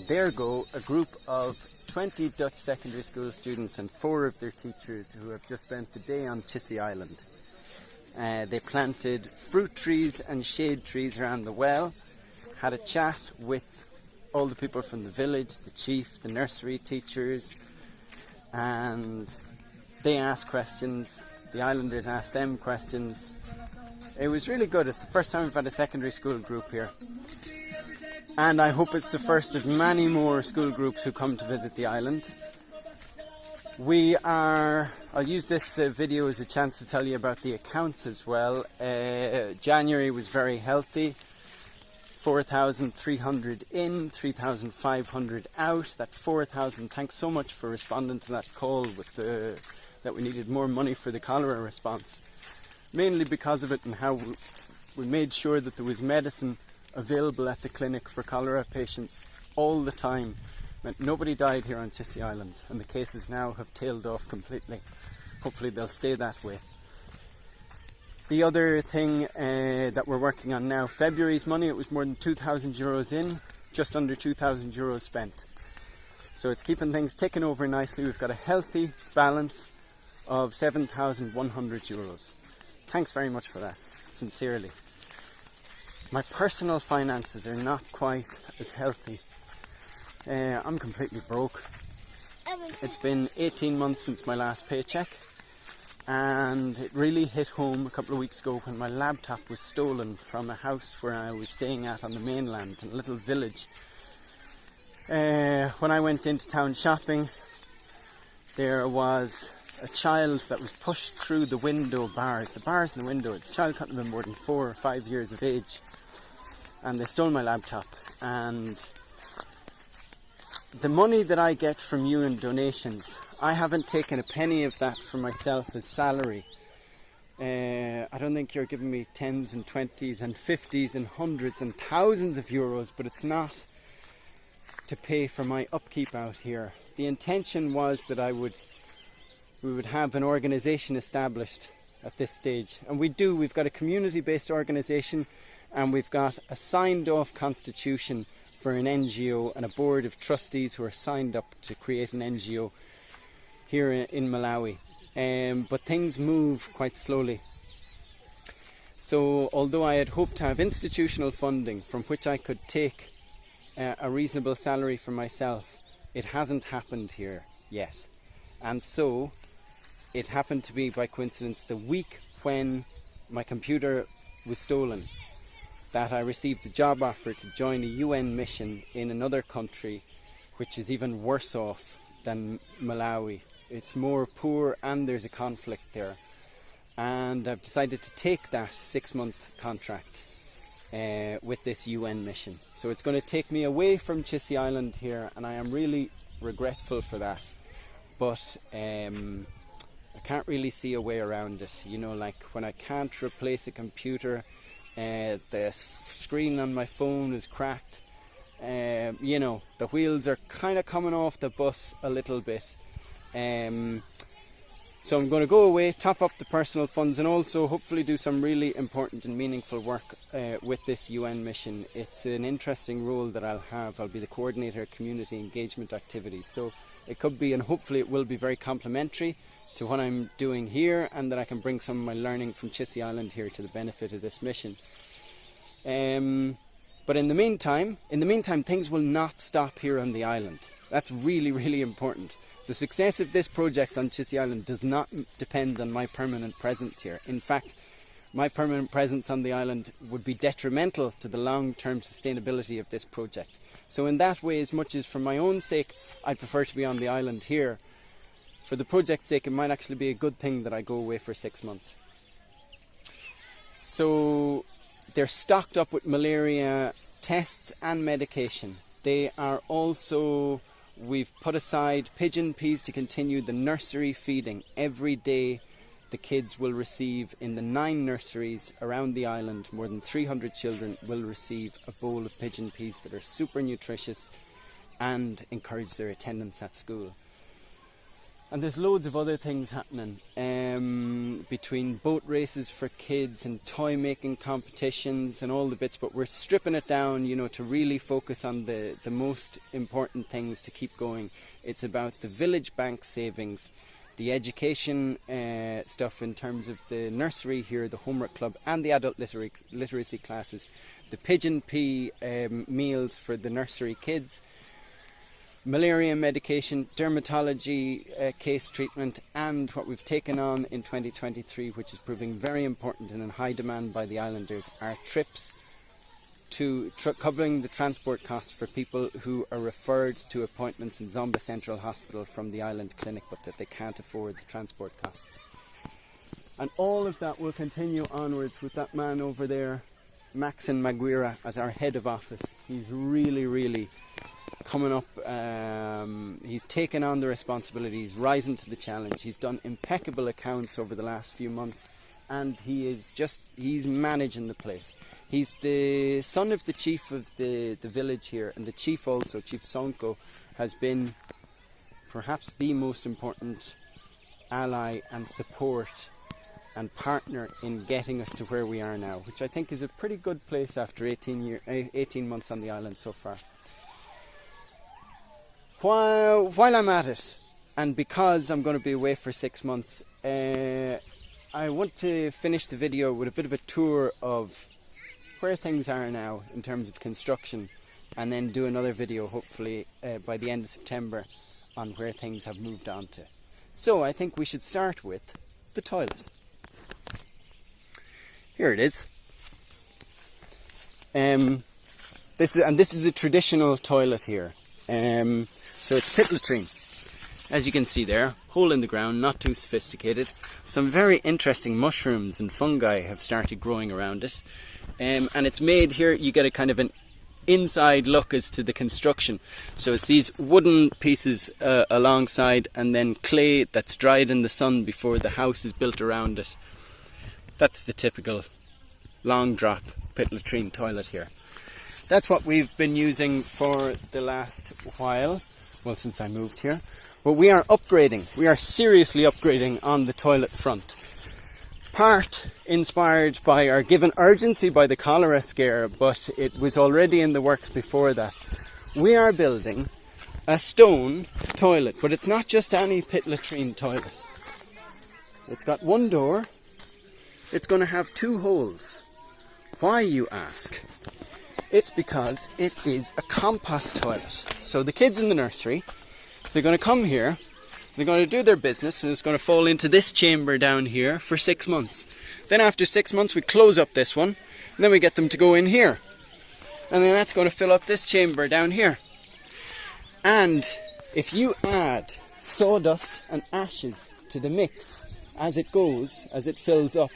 there go a group of 20 Dutch secondary school students and 4 of their teachers who have just spent the day on Chissy Island. They planted fruit trees and shade trees around the well, had a chat with all the people from the village, the chief, the nursery teachers, and they asked questions, the islanders asked them questions. It was really good. It's the first time we've had a secondary school group here. And I hope it's the first of many more school groups who come to visit the island. I'll use this video as a chance to tell you about the accounts as well. January was very healthy. 4,300 in, 3,500 out. That 4,000, thanks so much for responding to that call with that we needed more money for the cholera response. Mainly because of it and how we made sure that there was medicine available at the clinic for cholera patients all the time. Meant nobody died here on Chissy Island, and the cases now have tailed off completely. Hopefully they'll stay that way. The other thing that we're working on now, February's money, it was more than 2,000 euros in, just under 2,000 euros spent. So it's keeping things ticking over nicely. We've got a healthy balance of 7,100 euros. Thanks very much for that, sincerely. My personal finances are not quite as healthy. I'm completely broke. It's been 18 months since my last paycheck, and it really hit home a couple of weeks ago when my laptop was stolen from a house where I was staying at on the mainland in a little village. When I went into town shopping, there was a child that was pushed through the window bars. The bars in the window, the child couldn't have been more than 4 or 5 years of age. And they stole my laptop. And the money that I get from you in donations, I haven't taken a penny of that for myself as salary. I don't think you're giving me 10s and 20s and 50s and hundreds and thousands of euros, but it's not to pay for my upkeep out here. The intention was that we would have an organisation established at this stage. And we do. We've got a community-based organisation, and we've got a signed-off constitution for an NGO and a board of trustees who are signed up to create an NGO here in Malawi. But things move quite slowly. So although I had hoped to have institutional funding from which I could take a reasonable salary for myself, it hasn't happened here yet. And so it happened to be, by coincidence, the week when my computer was stolen, that I received a job offer to join a UN mission in another country which is even worse off than Malawi. It's more poor and there's a conflict there. And I've decided to take that 6-month contract with this UN mission. So it's going to take me away from Chissy Island here, and I am really regretful for that. But I can't really see a way around it. You know, like when I can't replace a computer, the screen on my phone is cracked. You know, the wheels are kind of coming off the bus a little bit. So I'm going to go away, top up the personal funds, and also hopefully do some really important and meaningful work with this UN mission. It's an interesting role that I'll have. I'll be the coordinator of community engagement activities. So it could be, and hopefully it will be, very complementary to what I'm doing here, and that I can bring some of my learning from Chissy Island here to the benefit of this mission. But in the meantime, things will not stop here on the island. That's really, really important. The success of this project on Chissy Island does not depend on my permanent presence here. In fact, my permanent presence on the island would be detrimental to the long-term sustainability of this project. So in that way, as much as for my own sake, I'd prefer to be on the island here, for the project's sake, it might actually be a good thing that I go away for 6 months. So they're stocked up with malaria tests and medication. They are also... We've put aside pigeon peas to continue the nursery feeding. Every day the kids will receive, in the 9 nurseries around the island, more than 300 children will receive a bowl of pigeon peas that are super nutritious and encourage their attendance at school. And there's loads of other things happening, between boat races for kids and toy making competitions and all the bits, but we're stripping it down, you know, to really focus on the most important things to keep going. It's about the village bank savings, the education stuff in terms of the nursery here, the homework club and the adult literacy classes, the pigeon pea meals for the nursery kids, malaria medication, dermatology case treatment, and what we've taken on in 2023, which is proving very important and in high demand by the islanders, are trips to covering the transport costs for people who are referred to appointments in Zomba Central Hospital from the island clinic, but that they can't afford the transport costs. And all of that will continue onwards with that man over there, Maxon Maguire, as our head of office. He's really coming up. He's taken on the responsibility, he's rising to the challenge. He's done impeccable accounts over the last few months, and he's managing the place. He's the son of the chief of the village here, and the chief also, Chief Sonko, has been perhaps the most important ally and support and partner in getting us to where we are now, which I think is a pretty good place after 18 months on the island so far. While I'm at it, and because I'm going to be away for 6 months, I want to finish the video with a bit of a tour of where things are now in terms of construction, and then do another video hopefully by the end of September on where things have moved on to. So I think we should start with the toilet. Here it is. This is a traditional toilet here. So it's pit latrine, as you can see there, hole in the ground, not too sophisticated. Some very interesting mushrooms and fungi have started growing around it, and it's made here. You get a kind of an inside look as to the construction. So it's these wooden pieces alongside, and then clay that's dried in the sun before the house is built around it. That's the typical long drop pit latrine toilet here. That's what we've been using for the last while, well, since I moved here. But we are upgrading. We are seriously upgrading on the toilet front. Part inspired by our given urgency by the cholera scare, but it was already in the works before that. We are building a stone toilet, but it's not just any pit latrine toilet. It's got one door. It's going to have 2 holes. Why, you ask? It's because it is a compost toilet. So the kids in the nursery, they're going to come here, they're going to do their business, and it's going to fall into this chamber down here for 6 months. Then after 6 months we close up this one, and then we get them to go in here. And then that's going to fill up this chamber down here. And if you add sawdust and ashes to the mix as it goes, as it fills up,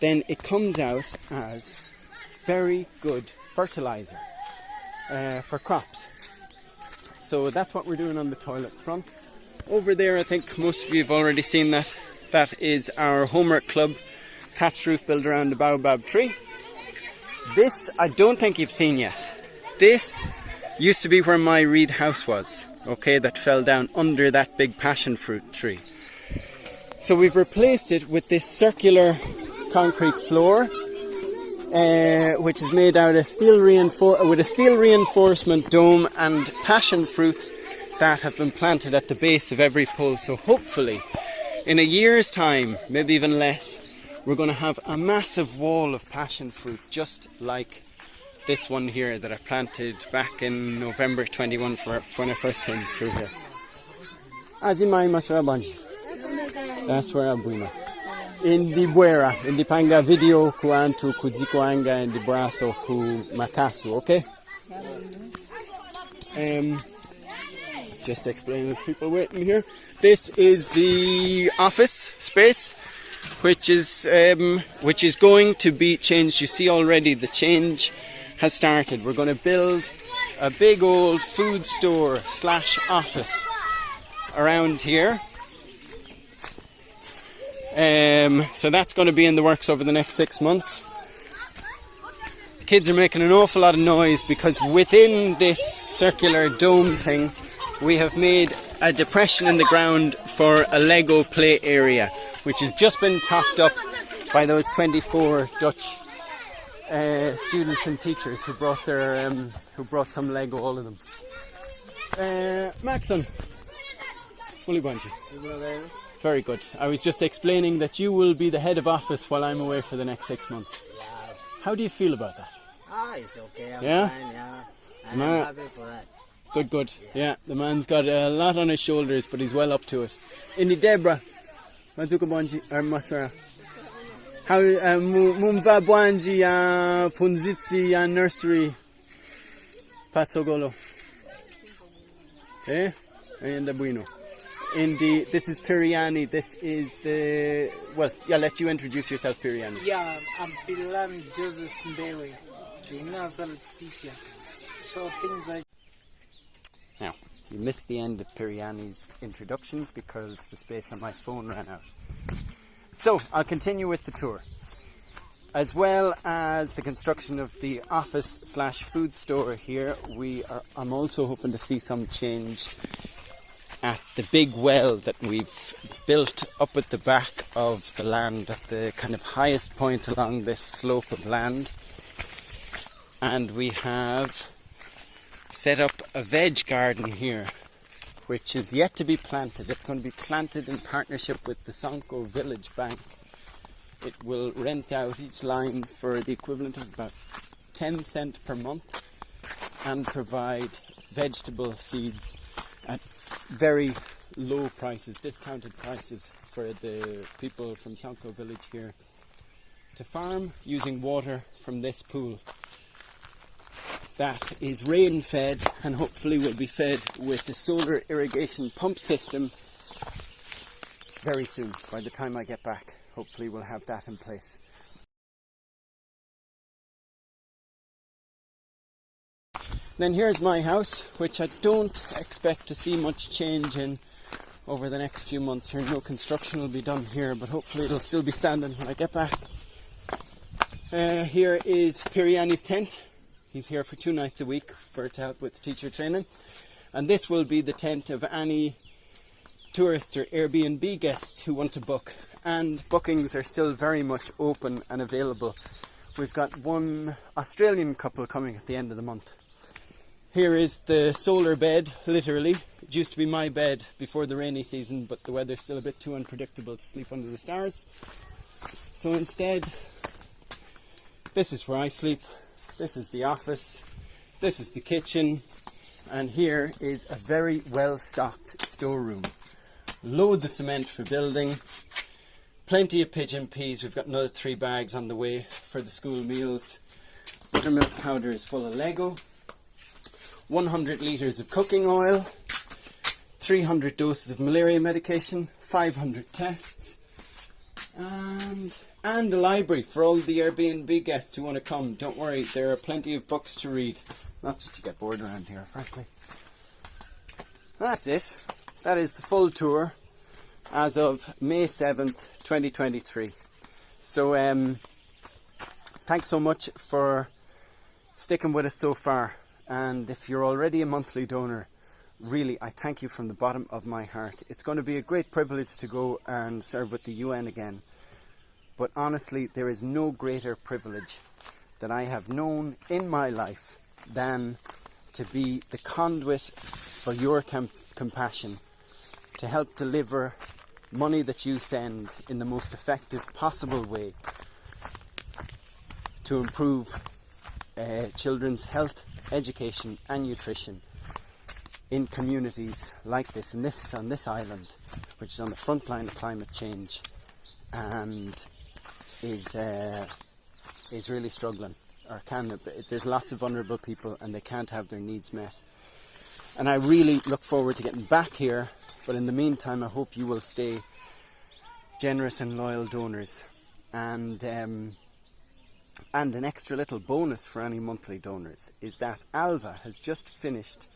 then it comes out as very good fertilizer for crops. So that's what we're doing on the toilet front. Over there, I think most of you have already seen that. That is our homework club thatched roof built around the baobab tree. This I don't think you've seen yet. This used to be where my reed house was, okay, that fell down under that big passion fruit tree. So we've replaced it with this circular concrete floor, which is made out of with a steel reinforcement dome and passion fruits that have been planted at the base of every pole. So hopefully in a year's time, maybe even less, we're going to have a massive wall of passion fruit, just like this one here that I planted back in November 21 when I first came through here. Azimai masrabanji. That's where I'm going. Indi bwera, indi panga video ku antu kudziko anga indi braso ku makasu, okay? Just explaining to people waiting here. This is the office space, which is going to be changed. You see already the change has started. We're going to build a big old food store / office around here. So that's going to be in the works over the next 6 months. Kids are making an awful lot of noise because within this circular dome thing we have made a depression in the ground for a Lego play area, which has just been topped up by those 24 Dutch students and teachers who brought their who brought some Lego, all of them. Maxon, very good. I was just explaining that you will be the head of office while I'm away for the next 6 months. Yeah. How do you feel about that? It's okay. I'm fine. Yeah. I'm happy for that. Good, good. Yeah, the man's got a lot on his shoulders, but he's well up to it. Indi Debra, Mazuka Bonji, or Maswara. How Mumva Bwanji Punzitsi nursery Patsogolo. Eh? And the Bueno. Indi, this is Piriani. This is the let you introduce yourself, Piriani. Yeah, I'm Bilal Joseph Mbewe, the Nazal teacher. So things like. Now, you missed the end of Piriani's introduction because the space on my phone ran out. So, I'll continue with the tour. As well as the construction of the office/food store here, I'm also hoping to see some change at the big well that we've built up at the back of the land, at the kind of highest point along this slope of land. And we have set up a veg garden here, which is yet to be planted. It's going to be planted in partnership with the Sonko Village Bank. It will rent out each line for the equivalent of about 10 cents per month and provide vegetable seeds at very low prices, discounted prices for the people from Sonko Village here to farm using water from this pool. That is rain fed and hopefully will be fed with a solar irrigation pump system very soon. By the time I get back, hopefully we'll have that in place. Then here's my house, which I don't expect to see much change in over the next few months here. No construction will be done here, but hopefully it'll still be standing when I get back. Here is Piriani's tent. He's here for 2 nights a week to help with teacher training. And this will be the tent of any tourists or Airbnb guests who want to book. And bookings are still very much open and available. We've got one Australian couple coming at the end of the month. Here is the solar bed, literally. It used to be my bed before the rainy season, but the weather's still a bit too unpredictable to sleep under the stars. So instead, this is where I sleep. This is the office, this is the kitchen, and here is a very well-stocked storeroom. Loads of cement for building, plenty of pigeon peas. We've got another 3 bags on the way for the school meals. Buttermilk powder is full of Lego. 100 litres of cooking oil. 300 doses of malaria medication. 500 tests. And a library for all the Airbnb guests who want to come. Don't worry, there are plenty of books to read. Not just to get bored around here, frankly. That's it. That is the full tour as of May 7th, 2023. So, thanks so much for sticking with us so far. And if you're already a monthly donor, really, I thank you from the bottom of my heart. It's going to be a great privilege to go and serve with the UN again. But honestly, there is no greater privilege that I have known in my life than to be the conduit for your compassion, to help deliver money that you send in the most effective possible way to improve children's health, education and nutrition in communities like this, on this island, which is on the front line of climate change and is really struggling, or there's lots of vulnerable people and they can't have their needs met. And I really look forward to getting back here, but in the meantime I hope you will stay generous and loyal donors. And an extra little bonus for any monthly donors is that Ailbhe has just finished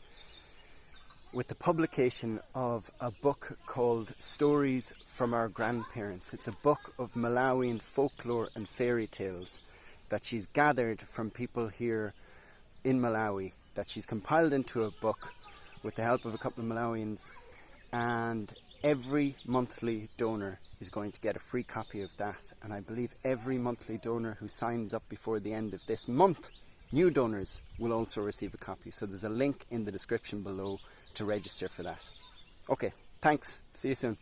with the publication of a book called Stories from Our Grandparents. It's a book of Malawian folklore and fairy tales that she's gathered from people here in Malawi, that she's compiled into a book with the help of a couple of Malawians, and every monthly donor is going to get a free copy of that, and I believe every monthly donor who signs up before the end of this month, new donors will also receive a copy. So there's a link in the description below to register for that. Okay, thanks. See you soon.